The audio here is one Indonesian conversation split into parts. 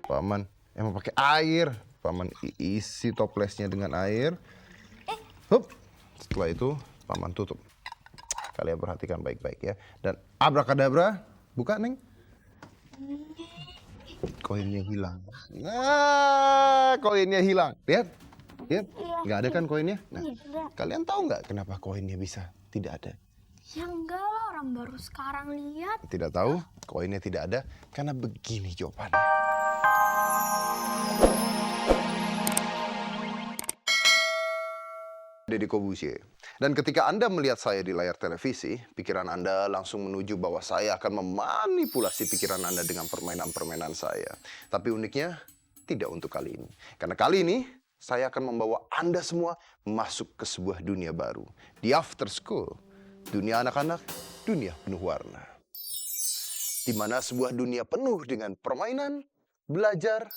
Paman emang pakai air. Paman isi toplesnya dengan air. Hup. Setelah itu Paman tutup. Kalian perhatikan baik-baik ya. Dan abrakadabra, buka Neng. Koinnya hilang. Nah, koinnya hilang. Lihat. Lihat. Nggak ada kan koinnya? Nah, kalian tahu nggak kenapa koinnya bisa tidak ada? Ya enggak lah, orang baru sekarang lihat. Tidak tahu, koinnya tidak ada karena begini jawabannya. Deddy Corbuzier. Dan ketika Anda melihat saya di layar televisi, pikiran Anda langsung menuju bahwa saya akan memanipulasi pikiran Anda dengan permainan-permainan saya. Tapi uniknya, tidak untuk kali ini. Karena kali ini, saya akan membawa Anda semua masuk ke sebuah dunia baru. Di After School. Dunia anak-anak, dunia penuh warna. Di mana sebuah dunia penuh dengan permainan, belajar,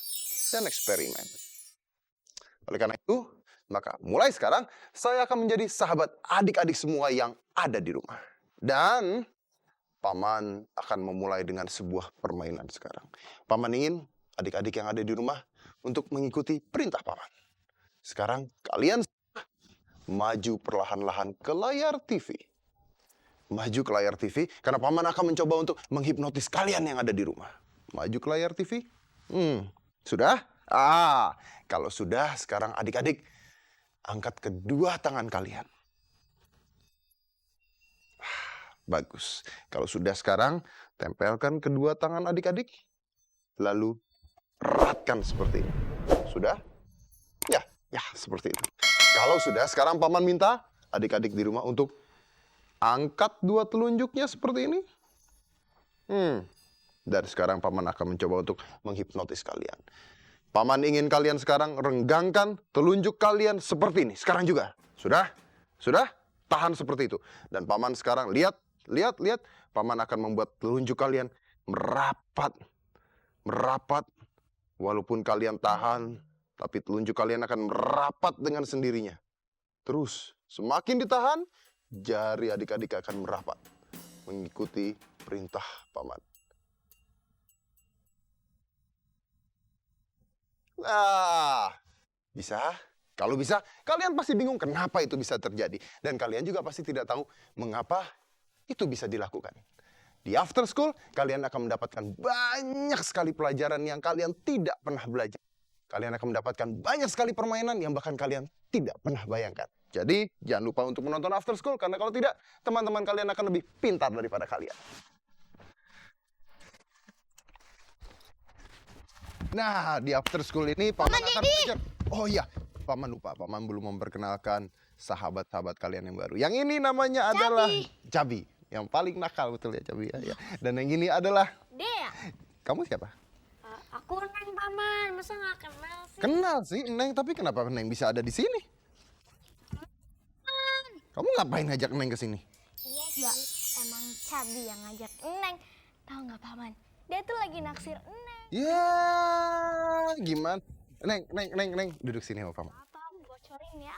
dan eksperimen. Oleh karena itu, maka mulai sekarang, saya akan menjadi sahabat adik-adik semua yang ada di rumah. Dan Paman akan memulai dengan sebuah permainan sekarang. Paman ingin adik-adik yang ada di rumah untuk mengikuti perintah Paman. Sekarang kalian maju perlahan-lahan ke layar TV. Maju ke layar TV, karena Paman akan mencoba untuk menghipnotis kalian yang ada di rumah. Maju ke layar TV. Sudah? Kalau sudah, sekarang adik-adik, angkat kedua tangan kalian. Bagus. Kalau sudah sekarang, tempelkan kedua tangan adik-adik. Lalu, eratkan seperti ini. Sudah? Ya, seperti itu. Kalau sudah, sekarang Paman minta adik-adik di rumah untuk angkat dua telunjuknya seperti ini. Dan sekarang Paman akan mencoba untuk menghipnotis kalian. Paman ingin kalian sekarang renggangkan telunjuk kalian seperti ini. Sekarang juga. Sudah? Sudah? Tahan seperti itu. Dan Paman sekarang lihat. Paman akan membuat telunjuk kalian merapat. Merapat. Walaupun kalian tahan, tapi telunjuk kalian akan merapat dengan sendirinya. Terus, semakin ditahan, jari adik-adik akan merapat. Mengikuti perintah Paman. Bisa? Kalau bisa, kalian pasti bingung kenapa itu bisa terjadi. Dan kalian juga pasti tidak tahu mengapa itu bisa dilakukan. Di After School, kalian akan mendapatkan banyak sekali pelajaran yang kalian tidak pernah belajar. Kalian akan mendapatkan banyak sekali permainan yang bahkan kalian tidak pernah bayangkan. Jadi, jangan lupa untuk menonton After School, karena kalau tidak, teman-teman kalian akan lebih pintar daripada kalian. Nah, di After School ini Paman akan belajar. Oh iya, Paman lupa. Paman belum memperkenalkan sahabat-sahabat kalian yang baru. Yang ini namanya adalah Cabi. Yang paling nakal, betul ya Cabi ya. Dan yang ini adalah Dea. Kamu siapa? Aku Neng, Paman. Masa nggak kenal sih? Kenal sih, Neng. Tapi kenapa Neng bisa ada di sini? Kamu ngapain ngajak Neng ke sini? Iya, emang Cabi yang ngajak Neng. Tahu nggak, Paman? Dia tuh lagi naksir Neng. Ya, gimana? Neng, duduk sini sama Paman. Apa, bocorin ya?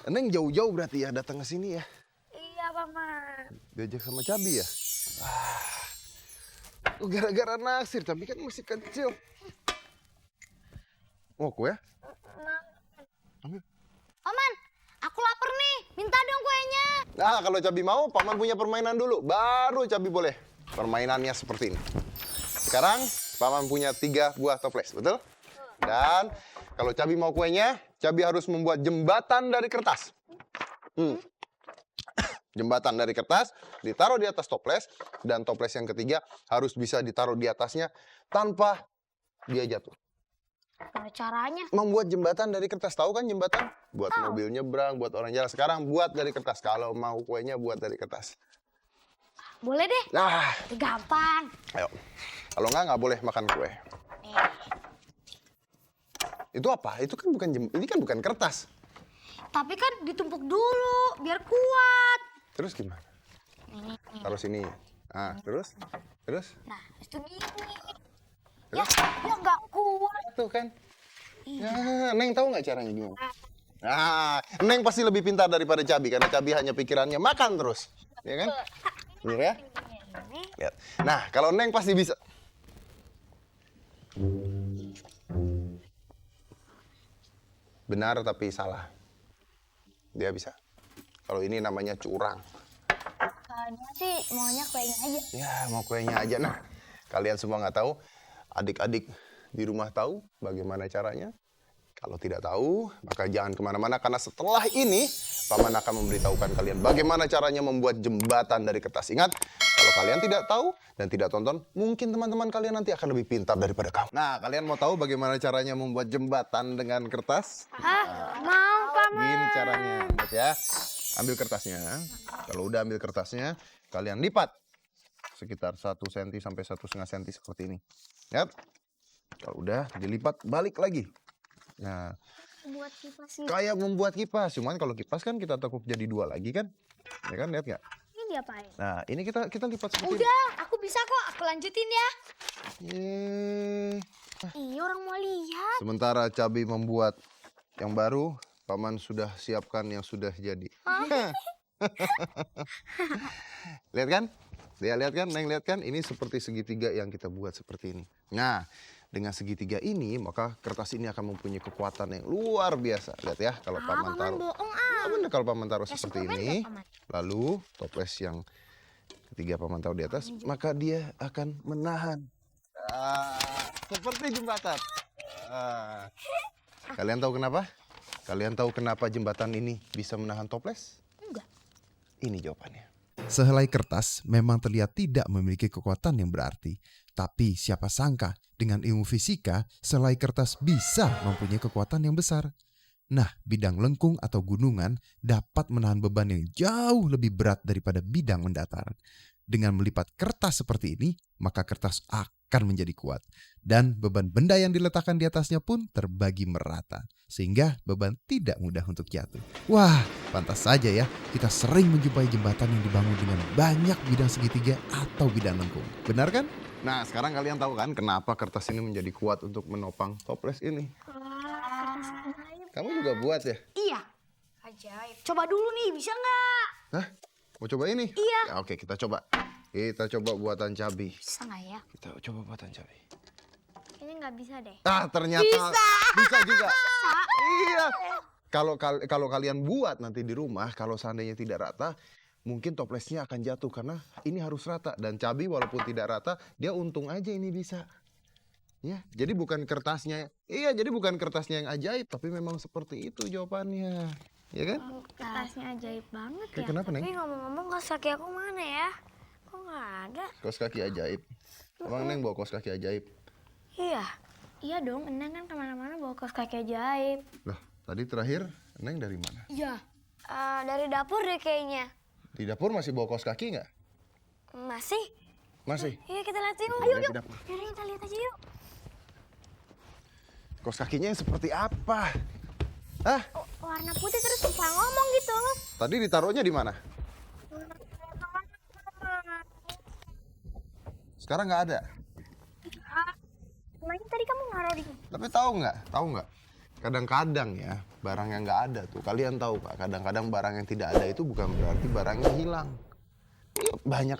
Neng jauh-jauh berarti ya datang ke sini ya? Iya, Paman. Diajak sama Cabi ya? Gara-gara naksir, Cabi kan masih kecil. Mau kue? Ambil. Paman, aku lapar nih. Minta dong kuenya. Nah, kalau Cabi mau, Paman punya permainan dulu. Baru Cabi boleh. Permainannya seperti ini. Sekarang, Paman punya 3 buah toples, betul? Dan kalau Cabi mau kuenya, Cabi harus membuat jembatan dari kertas. Jembatan dari kertas, ditaruh di atas toples. Dan toples yang ketiga harus bisa ditaruh di atasnya tanpa dia jatuh. Gimana caranya? Membuat jembatan dari kertas, tahu kan jembatan? Buat mobil nyebrang, buat orang jalan. Sekarang buat dari kertas. Kalau mau kuenya buat dari kertas. Boleh deh. Nah, Gampang. ayo. Kalau nggak boleh makan kue. Itu apa? Itu kan bukan ini kan bukan kertas. Tapi kan ditumpuk dulu biar kuat. Terus gimana? Taruh sini. Nah, terus? Nah, itu gini. Terus? Ya nggak kuat. Tuh kan? Nah, Neng tahu nggak caranya gimana? Nah, Neng pasti lebih pintar daripada Cabi karena Cabi hanya pikirannya makan terus, ya kan? Bener ya? Lihat. Nah, kalau Neng pasti bisa. Benar tapi salah. Dia bisa. Kalau ini namanya curang. Kalau dia sih maunya kuenya aja. Ya, mau kuenya aja. Nah, kalian semua nggak tahu. Adik-adik di rumah tahu bagaimana caranya? Kalau tidak tahu, maka jangan kemana-mana. Karena setelah ini, Paman akan memberitahukan kalian bagaimana caranya membuat jembatan dari kertas. Ingat, kalau kalian tidak tahu dan tidak tonton, mungkin teman-teman kalian nanti akan lebih pintar daripada kamu. Nah, kalian mau tahu bagaimana caranya membuat jembatan dengan kertas? Mau, Paman. Gini caranya, lihat ya. Ambil kertasnya. Kalau udah ambil kertasnya, kalian lipat sekitar 1 cm sampai 1,5 cm seperti ini. Lihat. Kalau udah dilipat, balik lagi. Nah, Buat kipas sih. kayak membuat kipas. Cuman kalau kipas kan kita tekuk jadi 2 lagi kan? Ya kan, lihat nggak? Ini diapain? Nah, ini kita lipat seperti ini. Udah, aku bisa kok. Aku lanjutin ya. Yeay. Iya, orang mau lihat. Sementara Cabi membuat yang baru, Paman sudah siapkan yang sudah jadi. Lihat kan? Dia lihat kan, Neng lihat kan? Ini seperti segitiga yang kita buat seperti ini. Nah, dengan segitiga ini, maka kertas ini akan mempunyai kekuatan yang luar biasa. Lihat ya, kalau Paman taruh. Bohong Ah, bener, kalau Paman taruh seperti Superman ini, nggak, Paman? lalu toples yang ketiga Paman taruh di atas, maka dia akan menahan. Seperti jembatan. Kalian tahu kenapa? Kalian tahu kenapa jembatan ini bisa menahan toples? Enggak. Ini jawabannya. Sehelai kertas memang terlihat tidak memiliki kekuatan yang berarti. Tapi siapa sangka dengan ilmu fisika, sehelai kertas bisa mempunyai kekuatan yang besar. Nah, bidang lengkung atau gunungan dapat menahan beban yang jauh lebih berat daripada bidang mendatar. Dengan melipat kertas seperti ini, maka kertas akan menjadi kuat. Dan beban benda yang diletakkan di atasnya pun terbagi merata. Sehingga beban tidak mudah untuk jatuh. Wah, pantas saja ya kita sering menjumpai jembatan yang dibangun dengan banyak bidang segitiga atau bidang lengkung. Benar kan? Nah, sekarang kalian tahu kan kenapa kertas ini menjadi kuat untuk menopang toples ini? Kamu juga buat ya? Iya. Ajaib. Coba dulu nih, bisa nggak? Hah? Mau coba ini? Iya. Ya, oke, kita coba. Kita coba buatan Cabi. Bisa nggak ya? Kita coba buatan Cabi. Kayaknya nggak bisa deh. Ah, ternyata bisa juga. Iya. Kalau kalian buat nanti di rumah, kalau seandainya tidak rata, mungkin toplesnya akan jatuh karena ini harus rata. Dan Cabi walaupun tidak rata, dia untung aja ini bisa. Ya, jadi bukan kertasnya. Iya, jadi bukan kertasnya yang ajaib, tapi memang seperti itu jawabannya. Ya kan? Kertasnya ajaib banget Ya, ya. kenapa, Neng? Tapi ngomong-ngomong kaos kaki aku mana ya? Kok nggak ada? Kaos kaki ajaib. Abang Neng bawa kaos kaki ajaib. Iya. Iya dong, Eneng kan kemana-mana bawa kaos kaki ajaib. Lah, tadi terakhir Neng dari mana? Iya. Dari dapur deh kayaknya. Di dapur masih bawa kaos kaki nggak? Masih? Masih. Iya, kita lihat yuk. Ayo, yuk. Yaudah, kita lihat aja yuk. Kaos kakinya yang seperti apa? Hah? Warna putih terus bisa ngomong gitu. Tadi ditaruhnya di mana? Sekarang nggak ada. Kemarin tadi kamu naruh di... Tapi tahu nggak? Tahu nggak? Kadang-kadang ya barang yang nggak ada tuh. Kalian tahu nggak? Kadang-kadang barang yang tidak ada itu bukan berarti barangnya hilang. Iya, banyak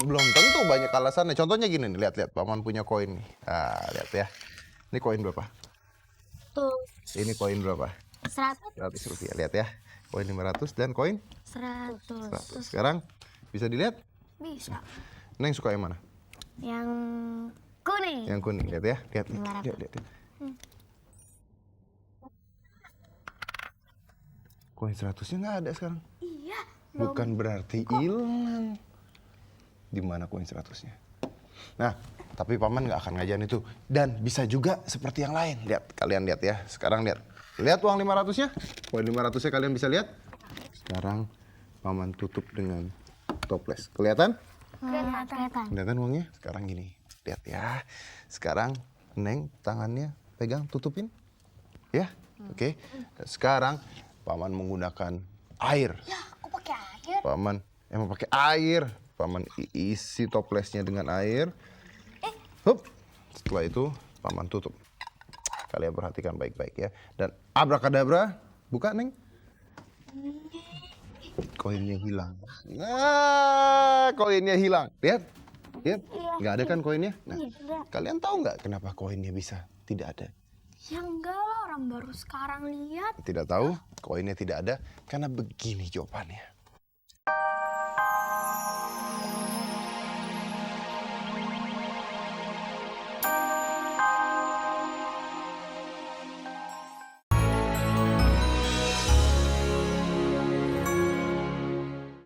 belum tentu banyak alasannya. Contohnya gini nih, lihat-lihat. Paman punya koin nih. Ah, lihat ya. Ini koin berapa? Tuh, Ini koin berapa? 100. 100 rupiah. Lihat ya. Koin 500 dan koin 100. 100. Sekarang bisa dilihat? Bisa. Neng suka yang mana? Yang kuning. Yang kuning. Lihat ya. Lihat. Yang Lihat, lihat, lihat. Koin 100-nya nggak ada sekarang. Iya. Bukan berarti hilang. Di mana koin 100-nya? Nah, tapi Paman nggak akan ngajarin itu. Dan bisa juga seperti yang lain. Lihat, kalian lihat ya. Sekarang lihat. Lihat uang 500-nya. Koin 500-nya kalian bisa lihat. Sekarang Paman tutup dengan toples. Kelihatan? Kelihatan. Kelihatan uangnya? Sekarang gini. Lihat ya. Sekarang Neng tangannya pegang, tutupin. Ya, oke. Dan sekarang Paman menggunakan air. Ya, aku pakai air. Paman emang pakai air. Paman isi toplesnya dengan air. Hup. Setelah itu Paman tutup. Kalian perhatikan baik-baik ya. Dan abrakadabra, buka Neng. koinnya hilang. Nah, koinnya hilang. Lihat, lihat, nggak ada kan koinnya? Nah, kalian tahu nggak kenapa koinnya bisa tidak ada? Ya enggak lah, orang baru sekarang lihat. Tidak tahu, koinnya tidak ada karena begini jawabannya.